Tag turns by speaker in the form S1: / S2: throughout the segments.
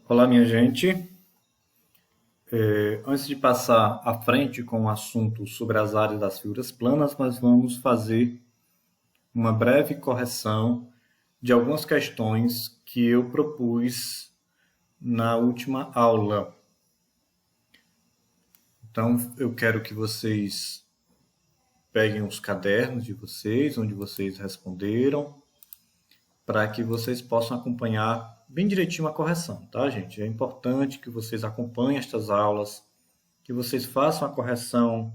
S1: Olá, minha gente. Antes de passar à frente com o assunto sobre as áreas das figuras planas, nós vamos fazer uma breve correção de algumas questões que eu propus na última aula. Então, eu quero que vocês peguem os cadernos de vocês, onde vocês responderam, para que vocês possam acompanhar bem direitinho a correção, tá, gente? É importante que vocês acompanhem estas aulas, que vocês façam a correção,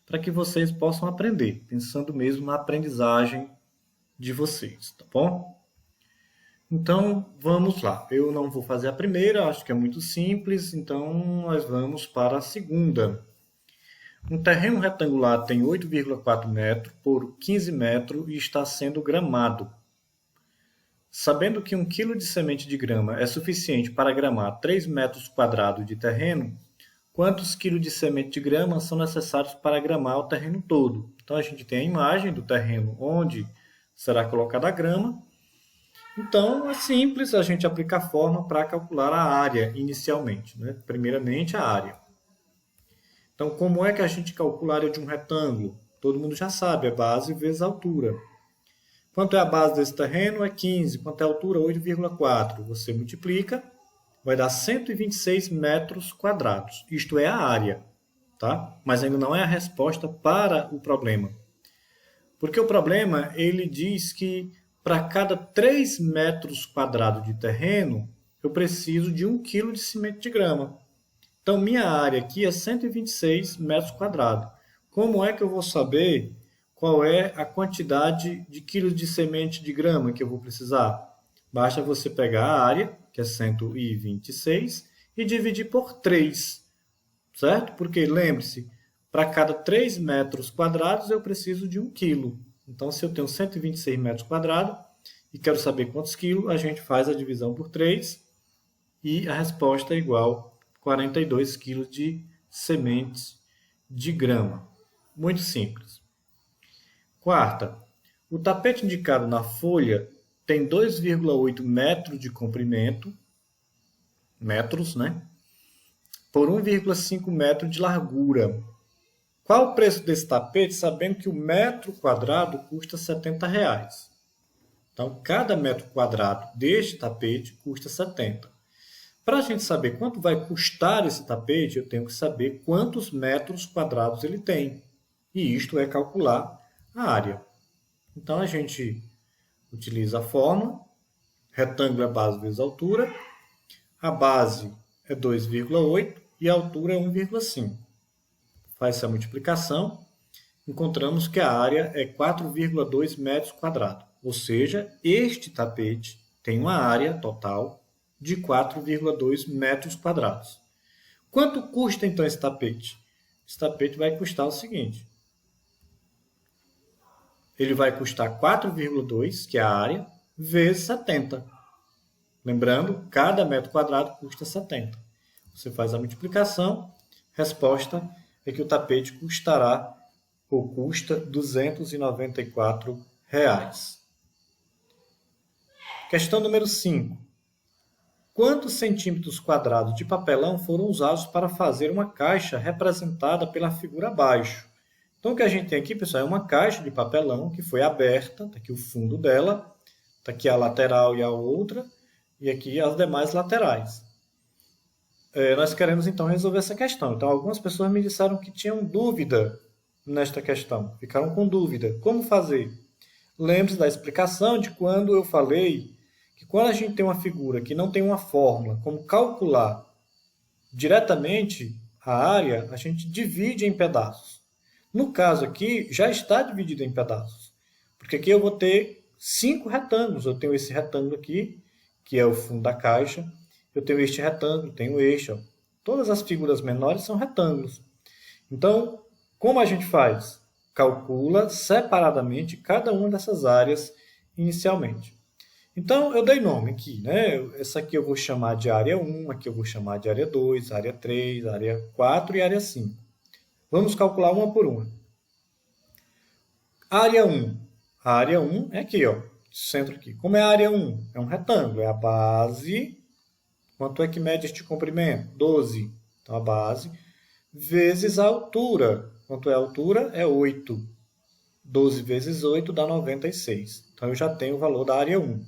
S1: para que vocês possam aprender, pensando mesmo na aprendizagem de vocês, tá bom? Então, vamos lá. Eu não vou fazer a primeira, acho que é muito simples, então nós vamos para a segunda. Um terreno retangular tem 8,4 metros por 15 metros e está sendo gramado. Sabendo que 1 quilo de semente de grama é suficiente para gramar 3 metros quadrados de terreno, quantos quilos de semente de grama são necessários para gramar o terreno todo? Então, a gente tem a imagem do terreno onde será colocada a grama. Então, é simples a gente aplicar a forma para calcular a área inicialmente, né? Primeiramente, a área. Então, como é que a gente calcula a área de um retângulo? Todo mundo já sabe, é base vezes altura. Quanto é a base desse terreno? É 15. Quanto é a altura? 8,4. Você multiplica, vai dar 126 metros quadrados. Isto é a área, tá? Mas ainda não é a resposta para o problema. Porque o problema, ele diz que para cada 3 metros quadrados de terreno, eu preciso de 1 quilo de cimento de grama. Então, minha área aqui é 126 metros quadrados. Como é que eu vou saber qual é a quantidade de quilos de semente de grama que eu vou precisar? Basta você pegar a área, que é 126, e dividir por 3, certo? Porque, lembre-se, para cada 3 metros quadrados eu preciso de 1 quilo. Então, se eu tenho 126 metros quadrados e quero saber quantos quilos, a gente faz a divisão por 3 e a resposta é igual a 42 quilos de sementes de grama. Muito simples. Quarta, o tapete indicado na folha tem 2,8 metros de comprimento, metros, né? Por 1,5 metro de largura. Qual o preço desse tapete, sabendo que o metro quadrado custa R$ 70? Então, cada metro quadrado deste tapete custa 70. Para a gente saber quanto vai custar esse tapete, eu tenho que saber quantos metros quadrados ele tem. E isto é calcular a área. Então, a gente utiliza a fórmula, retângulo é base vezes altura, a base é 2,8 e a altura é 1,5. Faz essa multiplicação, encontramos que a área é 4,2 metros quadrados. Ou seja, este tapete tem uma área total de 4,2 metros quadrados. Quanto custa então esse tapete? Esse tapete vai custar o seguinte. Ele vai custar 4,2, que é a área, vezes 70. Lembrando, cada metro quadrado custa 70. Você faz a multiplicação, resposta é que o tapete custará ou custa R$ 294. Questão número 5. Quantos centímetros quadrados de papelão foram usados para fazer uma caixa representada pela figura abaixo? Então, o que a gente tem aqui, pessoal, é uma caixa de papelão que foi aberta, está aqui o fundo dela, está aqui a lateral e a outra, e aqui as demais laterais. Nós queremos, então, resolver essa questão. Então, algumas pessoas me disseram que tinham dúvida nesta questão, ficaram com dúvida. Como fazer? Lembre-se da explicação de quando eu falei que quando a gente tem uma figura que não tem uma fórmula, como calcular diretamente a área, a gente divide em pedaços. No caso aqui, já está dividido em pedaços, porque aqui eu vou ter 5 retângulos. Eu tenho esse retângulo aqui, que é o fundo da caixa. Eu tenho este retângulo, tenho este. Ó. Todas as figuras menores são retângulos. Então, como a gente faz? Calcula separadamente cada uma dessas áreas inicialmente. Então, eu dei nome aqui, né? Essa aqui eu vou chamar de área 1, aqui eu vou chamar de área 2, área 3, área 4 e área 5. Vamos calcular uma por uma. Área 1. A área 1 é aqui, ó, centro aqui. Como é a área 1? É um retângulo, é a base Quanto é que mede este comprimento? 12. Então, a base vezes a altura. Quanto é a altura? É 8. 12 vezes 8 dá 96. Então, eu já tenho o valor da área 1,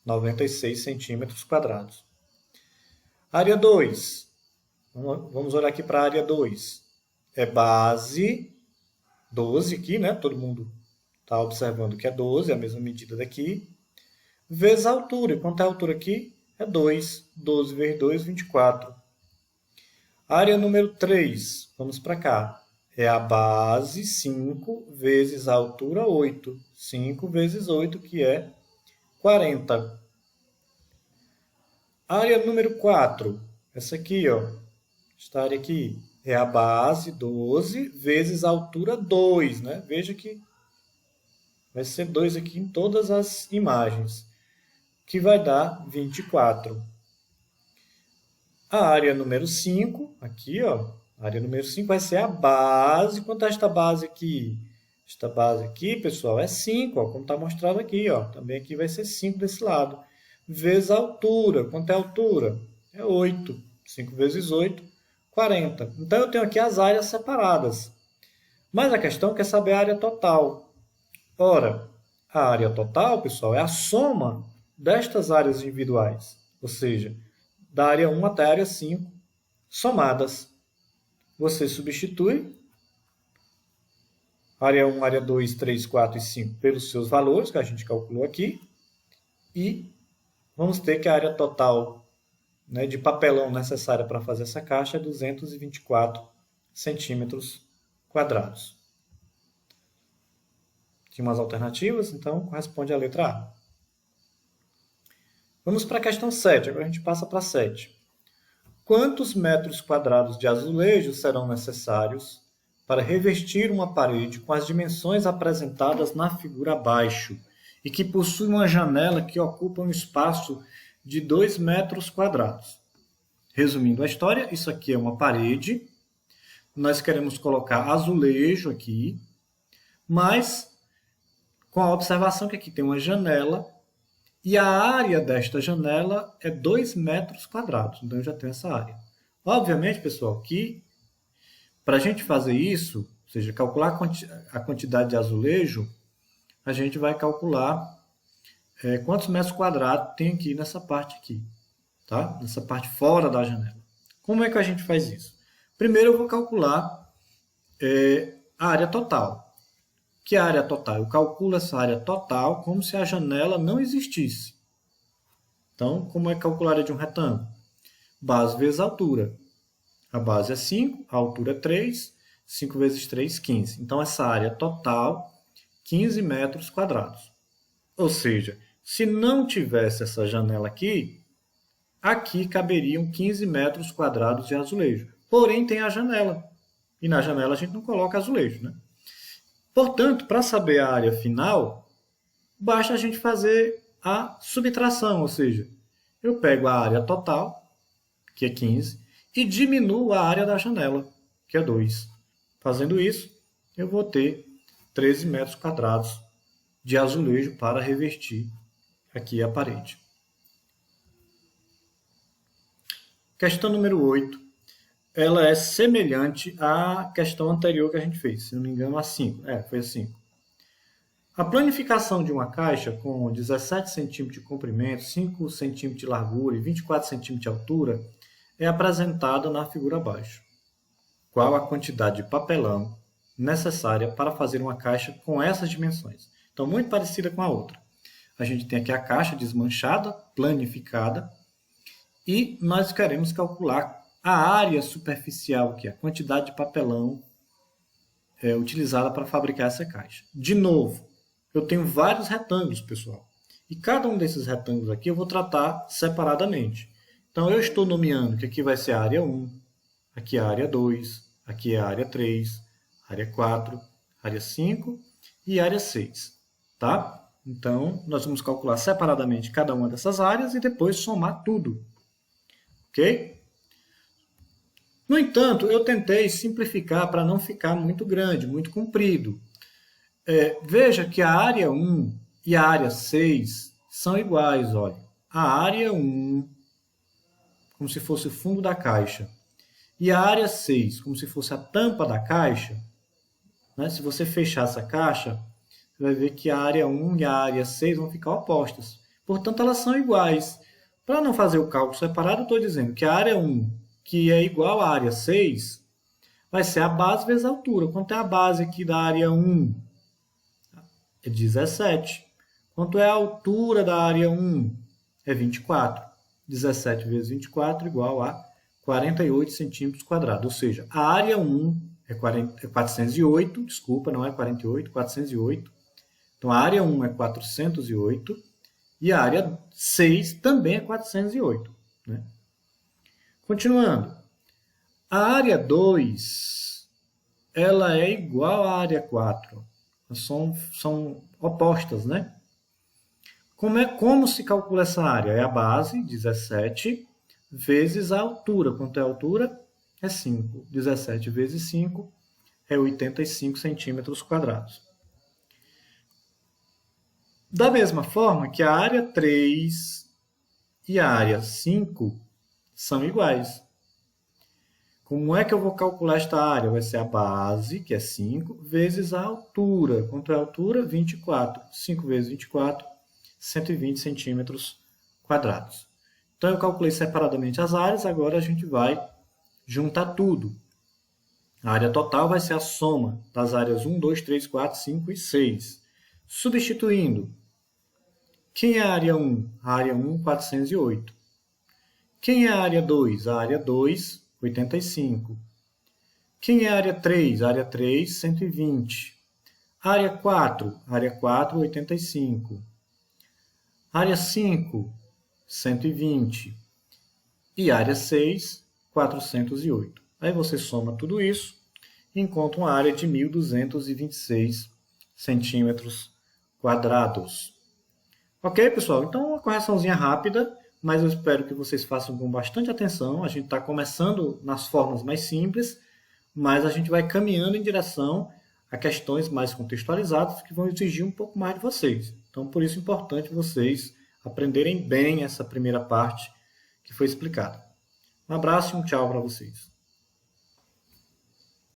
S1: 96 centímetros quadrados. Área 2. Vamos olhar aqui para a área 2. É base, 12 aqui, né? Todo mundo está observando que é 12, a mesma medida daqui, vezes a altura. E quanto é a altura aqui? É 2. 12 vezes 2, 24. Área número 3, vamos para cá. É a base 5 vezes a altura 8. 5 vezes 8, que é 40. Área número 4, essa aqui, ó. Esta área aqui é a base 12 vezes a altura 2, né? Veja que vai ser 2 aqui em todas as imagens, que vai dar 24. A área número 5, aqui, ó, a área número 5 vai ser a base. Quanto é esta base aqui? Esta base aqui, pessoal, é 5, ó, como está mostrado aqui, ó. Também aqui vai ser 5 desse lado. Vezes a altura. Quanto é a altura? É 8. 5 vezes 8, 40. Então, eu tenho aqui as áreas separadas. Mas a questão quer saber a área total. Ora, a área total, pessoal, é a soma destas áreas individuais. Ou seja, da área 1 até a área 5, somadas. Você substitui área 1, área 2, 3, 4 e 5 pelos seus valores, que a gente calculou aqui, e vamos ter que a área total, né, de papelão necessária para fazer essa caixa é 224 centímetros quadrados. Tinha umas alternativas, então corresponde à letra A. Vamos para a questão 7, agora a gente passa para 7. Quantos metros quadrados de azulejo serão necessários para revestir uma parede com as dimensões apresentadas na figura abaixo e que possui uma janela que ocupa um espaço de 2 metros quadrados? Resumindo a história, isso aqui é uma parede, nós queremos colocar azulejo aqui, mas com a observação que aqui tem uma janela e a área desta janela é 2 metros quadrados. Então, eu já tenho essa área. Obviamente, pessoal, que para a gente fazer isso, ou seja, calcular a quantidade de azulejo, a gente vai calcular quantos metros quadrados tem aqui nessa parte aqui, tá? Nessa parte fora da janela. Como é que a gente faz isso? Primeiro, eu vou calcular a área total. Que é a área total? Eu calculo essa área total como se a janela não existisse. Então, como é calcular a área de um retângulo? Base vezes altura. A base é 5, a altura é 3, 5 vezes 3, 15. Então, essa área total, 15 metros quadrados. Ou seja, se não tivesse essa janela aqui, aqui caberiam 15 metros quadrados de azulejo. Porém, tem a janela. E na janela a gente não coloca azulejo, né? Portanto, para saber a área final, basta a gente fazer a subtração, ou seja, eu pego a área total, que é 15, e diminuo a área da janela, que é 2. Fazendo isso, eu vou ter 13 metros quadrados de azulejo para revestir aqui a parede. Questão número 8. Ela é semelhante à questão anterior que a gente fez, se não me engano, a 5. Foi a 5. A planificação de uma caixa com 17 cm de comprimento, 5 cm de largura e 24 cm de altura é apresentada na figura abaixo. Qual a quantidade de papelão necessária para fazer uma caixa com essas dimensões? Então, muito parecida com a outra. A gente tem aqui a caixa desmanchada, planificada, e nós queremos calcular a área superficial, que é a quantidade de papelão utilizada para fabricar essa caixa. De novo, eu tenho vários retângulos, pessoal. E cada um desses retângulos aqui eu vou tratar separadamente. Então, eu estou nomeando que aqui vai ser a área 1, aqui é a área 2, aqui é a área 3, área 4, área 5 e área 6. Tá? Então, nós vamos calcular separadamente cada uma dessas áreas e depois somar tudo. Ok? No entanto, eu tentei simplificar para não ficar muito grande, muito comprido. Veja que a área 1 e a área 6 são iguais. Olha. A área 1 como se fosse o fundo da caixa, e a área 6, como se fosse a tampa da caixa, né? Se você fechar essa caixa, você vai ver que a área 1 e a área 6 vão ficar opostas. Portanto, elas são iguais. Para não fazer o cálculo separado, eu estou dizendo que a área 1, que é igual à área 6, vai ser a base vezes a altura. Quanto é a base aqui da área 1? É 17. Quanto é a altura da área 1? É 24. 17 vezes 24 igual a 48 centímetros quadrados. Ou seja, a área 1 é 408, desculpa, não é 48, 408. Então, a área 1 é 408 e a área 6 também é 408. Né? Continuando. A área 2 ela é igual à área 4. São opostas, né? Como se calcula essa área? É a base, 17, vezes a altura. Quanto é a altura? É 5. 17 vezes 5 é 85 centímetros quadrados. Da mesma forma que a área 3 e a área 5 são iguais. Como é que eu vou calcular esta área? Vai ser a base, que é 5, vezes a altura. Quanto é a altura? 24. 5 vezes 24, 120 centímetros quadrados. Então, eu calculei separadamente as áreas, agora a gente vai juntar tudo. A área total vai ser a soma das áreas 1, 2, 3, 4, 5 e 6. Substituindo, quem é a área 1? A área 1, 408. Quem é a área 2? A área 2, 85. Quem é a área 3? A área 3, 120. Área 4? Área 4, 85. Área 5, 120. E área 6, 408. Aí você soma tudo isso e encontra uma área de 1.226 centímetros quadrados. Ok, pessoal? Então, uma correçãozinha rápida, mas eu espero que vocês façam com bastante atenção. A gente está começando nas formas mais simples, mas a gente vai caminhando em direção a questões mais contextualizadas que vão exigir um pouco mais de vocês. Então, por isso é importante vocês aprenderem bem essa primeira parte que foi explicada. Um abraço e um tchau para vocês.